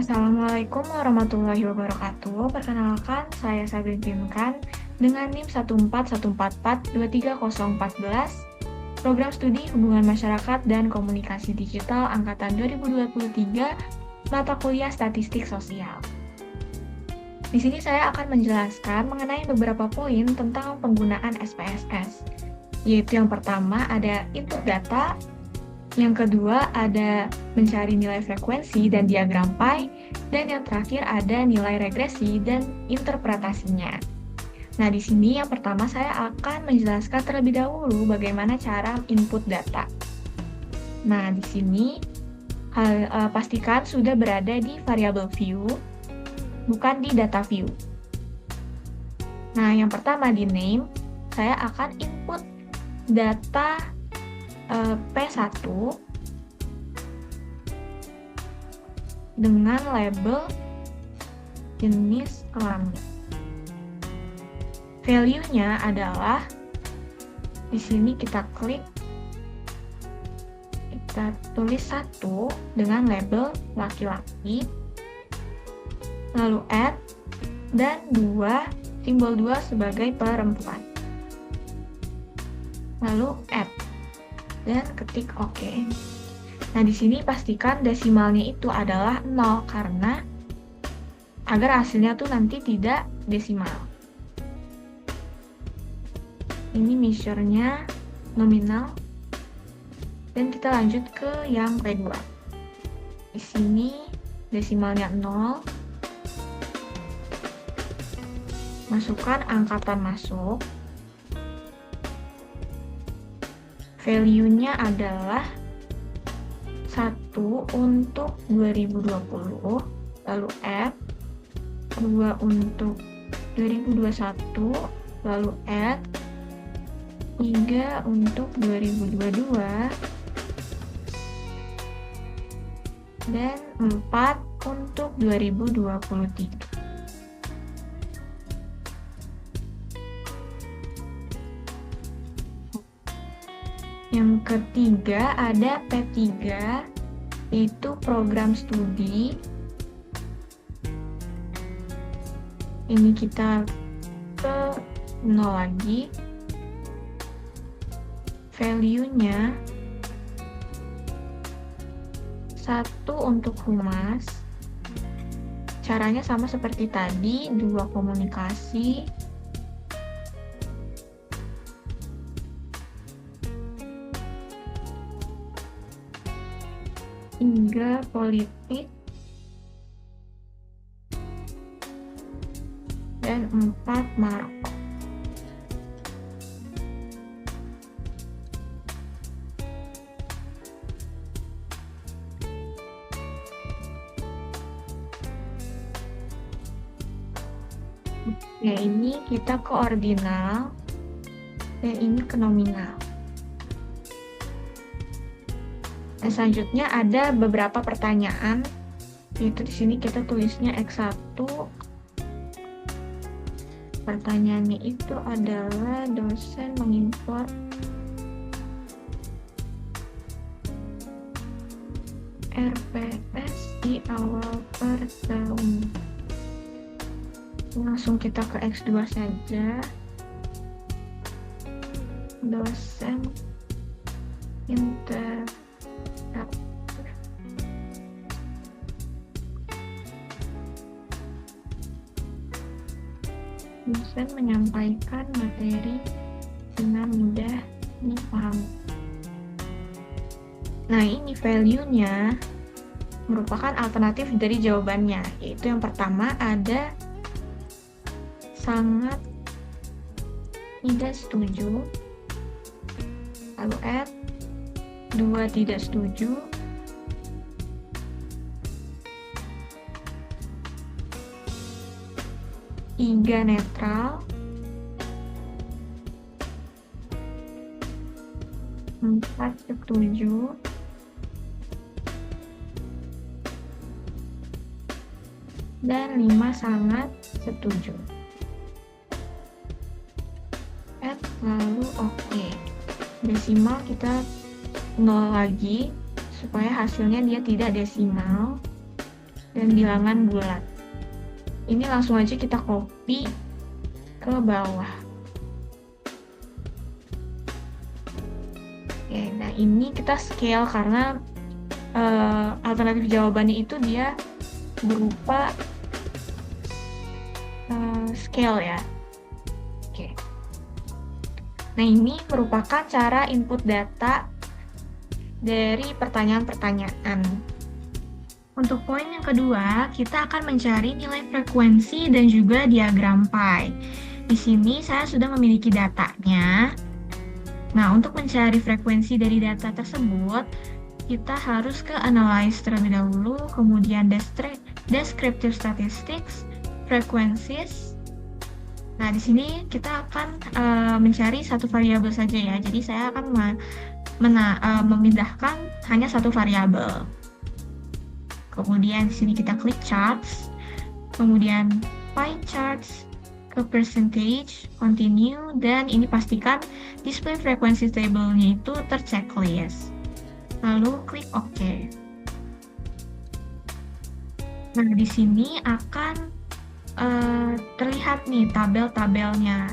Assalamualaikum warahmatullahi wabarakatuh. Perkenalkan, saya Sabrin Pinkan dengan NIM 141442314, Program Studi Hubungan Masyarakat dan Komunikasi Digital Angkatan 2023, mata kuliah Statistik Sosial. Di sini saya akan menjelaskan mengenai beberapa poin tentang penggunaan SPSS, yaitu yang pertama ada input data, yang kedua ada mencari nilai frekuensi dan diagram pie, dan yang terakhir ada nilai regresi dan interpretasinya. Nah, di sini yang pertama saya akan menjelaskan terlebih dahulu bagaimana cara input data. Nah, di sini pastikan sudah berada di variable view, bukan di data view. Nah, yang pertama di name, saya akan input data P1 dengan label jenis kelamin. Value-nya adalah di sini kita klik, kita tulis 1 dengan label laki-laki, lalu add, dan simbol 2 sebagai perempuan. Lalu add dan ketik OK. Nah, di sini pastikan desimalnya itu adalah 0 karena agar hasilnya tuh nanti tidak desimal. Ini measure-nya nominal dan kita lanjut ke yang kedua. Di sini desimalnya 0. Masukkan angkatan masuk. Value-nya adalah 1 untuk 2020, lalu add, 2 untuk 2021, lalu add, 3 untuk 2022, dan 4 untuk 2023. Yang ketiga ada P3, yaitu program studi. Ini kita ke 0 lagi. Value-nya 1 untuk humas. Caranya sama seperti tadi, 2 komunikasi, 3 politik, dan 4 Maroko. Ya, ini kita ke ordinal dan ini ke nominal. Nah, selanjutnya ada beberapa pertanyaan, yaitu di sini kita tulisnya X1. Pertanyaannya itu adalah dosen mengimpor RPS di awal pertemuan. Langsung kita ke X2 saja. Dosen dosen menyampaikan materi dengan mudah dipahami. Nah, ini value-nya merupakan alternatif dari jawabannya, yaitu yang pertama ada sangat tidak setuju, lalu add, 2 tidak setuju, 3 netral, 4 setuju, dan 5 sangat setuju. Add, lalu OK. Desimal kita 0 lagi supaya hasilnya dia tidak desimal. dan bilangan bulat. Ini langsung aja kita copy ke bawah. Oke, nah ini kita scale karena alternatif jawabannya itu dia berupa scale ya. Oke. Nah, ini merupakan cara input data dari pertanyaan-pertanyaan. Untuk poin yang kedua, kita akan mencari nilai frekuensi dan juga diagram pie. Di sini saya sudah memiliki datanya. Nah, untuk mencari frekuensi dari data tersebut, kita harus ke analyze terlebih dahulu, kemudian descriptive statistics, frequencies. Nah, di sini kita akan mencari satu variabel saja ya. Jadi saya akan memindahkan hanya satu variabel. Kemudian di sini kita klik charts, kemudian pie charts, ke percentage, continue, dan ini pastikan display frequency table-nya itu terchecklist. Lalu klik OK. Nah, di sini akan terlihat nih tabel-tabelnya.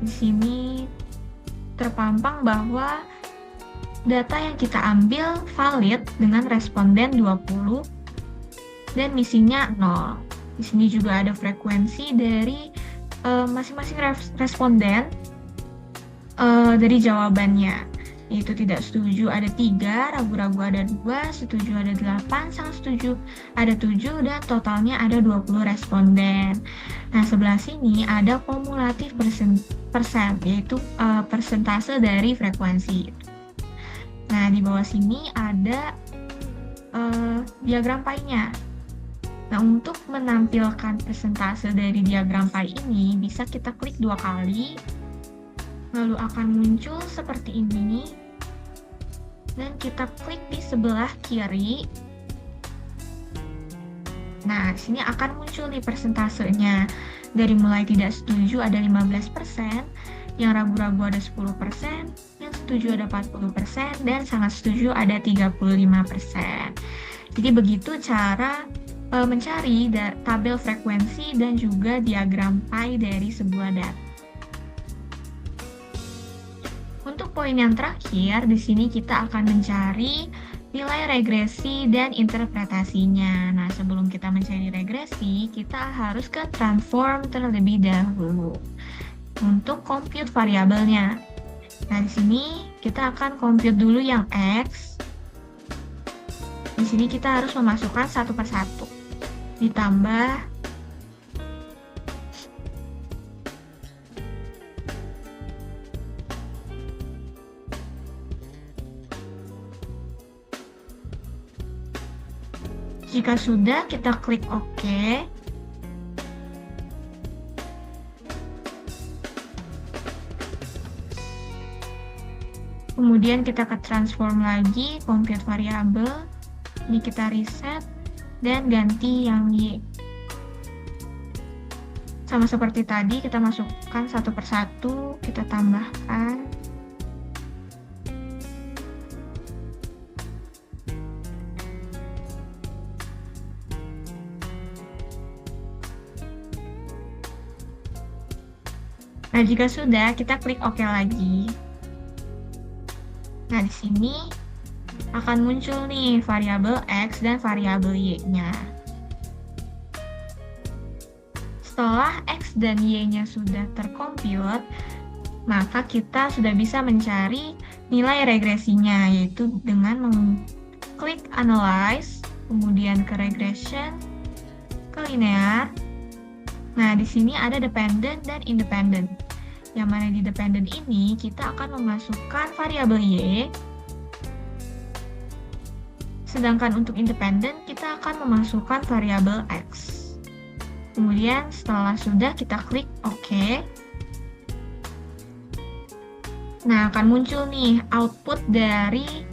Di sini terpampang bahwa data yang kita ambil valid dengan responden 20 dan missingnya 0. Di sini juga ada frekuensi dari masing-masing responden dari jawabannya. Yaitu tidak setuju ada 3, ragu-ragu ada 2, setuju ada 8, sangat setuju ada 7, dan totalnya ada 20 responden. Nah, sebelah sini ada kumulatif persen, yaitu persentase dari frekuensi. Nah, di bawah sini ada diagram pie-nya. Nah, untuk menampilkan persentase dari diagram pie ini, bisa kita klik 2 kali, lalu akan muncul seperti ini, dan kita klik di sebelah kiri. Nah, di sini akan muncul nih persentasenya. Dari mulai tidak setuju ada 15%, yang ragu-ragu ada 10%, yang setuju ada 40%, dan sangat setuju ada 35%. Jadi begitu cara mencari tabel frekuensi dan juga diagram pie dari sebuah data. Untuk poin yang terakhir, di sini kita akan mencari nilai regresi dan interpretasinya. Nah, sebelum kita mencari regresi, kita harus ke transform terlebih dahulu untuk compute variabelnya. Nah, di sini kita akan compute dulu yang X. Di sini kita harus memasukkan satu persatu. Ditambah jika sudah, kita klik OK. Kemudian kita ke transform lagi, compute variabel. Ini kita reset dan ganti yang Y. Sama seperti tadi, kita masukkan satu persatu, kita tambahkan. Nah, jika sudah, kita klik OK lagi. Nah, di sini akan muncul nih variabel X dan variabel Y-nya. Setelah X dan Y-nya sudah tercompute, maka kita sudah bisa mencari nilai regresinya, yaitu dengan mengklik Analyze, kemudian ke Regression, ke Linear. Nah, di sini ada Dependent dan Independent. Yang mana di Dependent ini, kita akan memasukkan variabel Y. Sedangkan untuk Independent, kita akan memasukkan variabel X. Kemudian setelah sudah, kita klik OK. Nah, akan muncul nih output dari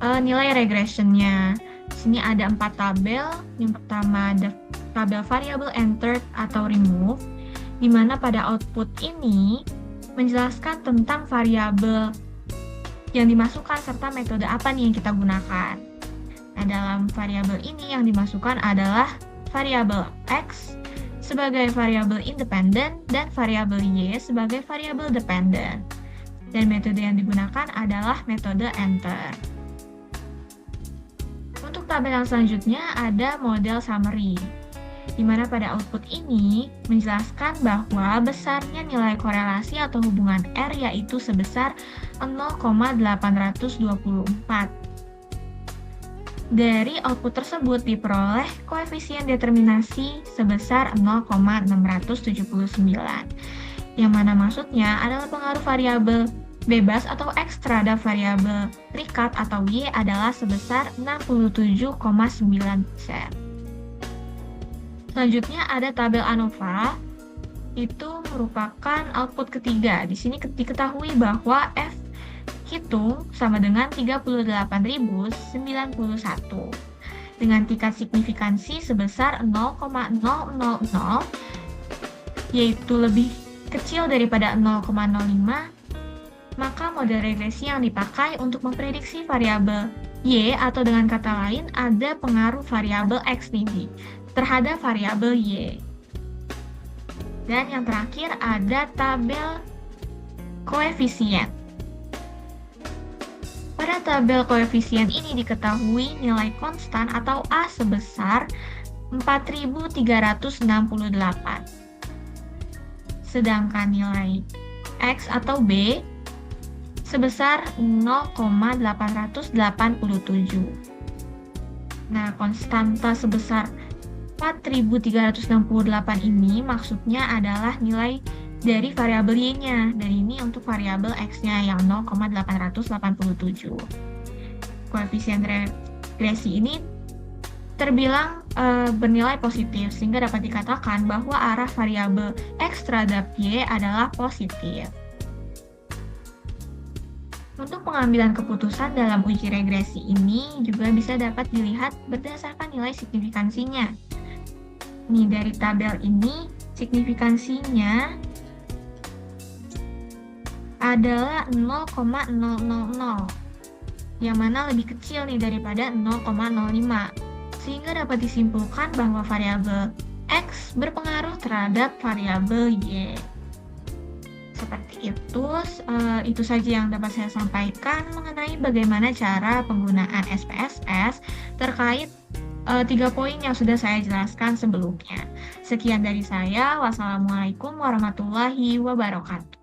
nilai regressionnya. Di sini ada 4 tabel. Yang pertama ada tabel variable entered atau remove, di mana pada output ini menjelaskan tentang variabel yang dimasukkan serta metode apa nih yang kita gunakan. Nah, dalam variabel ini yang dimasukkan adalah variabel X sebagai variabel independen dan variabel Y sebagai variabel dependen. Dan metode yang digunakan adalah metode enter. Untuk tabel yang selanjutnya ada model summary, di mana pada output ini menjelaskan bahwa besarnya nilai korelasi atau hubungan R yaitu sebesar 0,824. Dari output tersebut diperoleh koefisien determinasi sebesar 0,679, yang mana maksudnya adalah pengaruh variabel bebas atau X terhadap variabel terikat atau Y adalah sebesar 67,9%. Selanjutnya ada tabel ANOVA, itu merupakan output ketiga. Di sini diketahui bahwa F hitung sama dengan 38.091 dengan tingkat signifikansi sebesar 0,000, yaitu lebih kecil daripada 0,05, maka model regresi yang dipakai untuk memprediksi variabel Y atau dengan kata lain ada pengaruh variabel X tinggi terhadap variabel Y. Dan yang terakhir ada tabel koefisien. Pada tabel koefisien ini diketahui nilai konstan atau A sebesar 4.368. Sedangkan nilai X atau B sebesar 0,887. Nah, konstanta sebesar 4.368 ini maksudnya adalah nilai dari variabel Y-nya, dan ini untuk variabel X-nya yang 0,887. Koefisien regresi ini terbilang bernilai positif, sehingga dapat dikatakan bahwa arah variabel X terhadap Y adalah positif. Untuk pengambilan keputusan dalam uji regresi ini juga bisa dapat dilihat berdasarkan nilai signifikansinya. Nih, dari tabel ini, signifikansinya adalah 0,000, yang mana lebih kecil nih daripada 0,05, sehingga dapat disimpulkan bahwa variabel X berpengaruh terhadap variabel Y. Seperti itu saja yang dapat saya sampaikan mengenai bagaimana cara penggunaan SPSS terkait 3 poin yang sudah saya jelaskan sebelumnya. Sekian dari saya. Wassalamualaikum warahmatullahi wabarakatuh.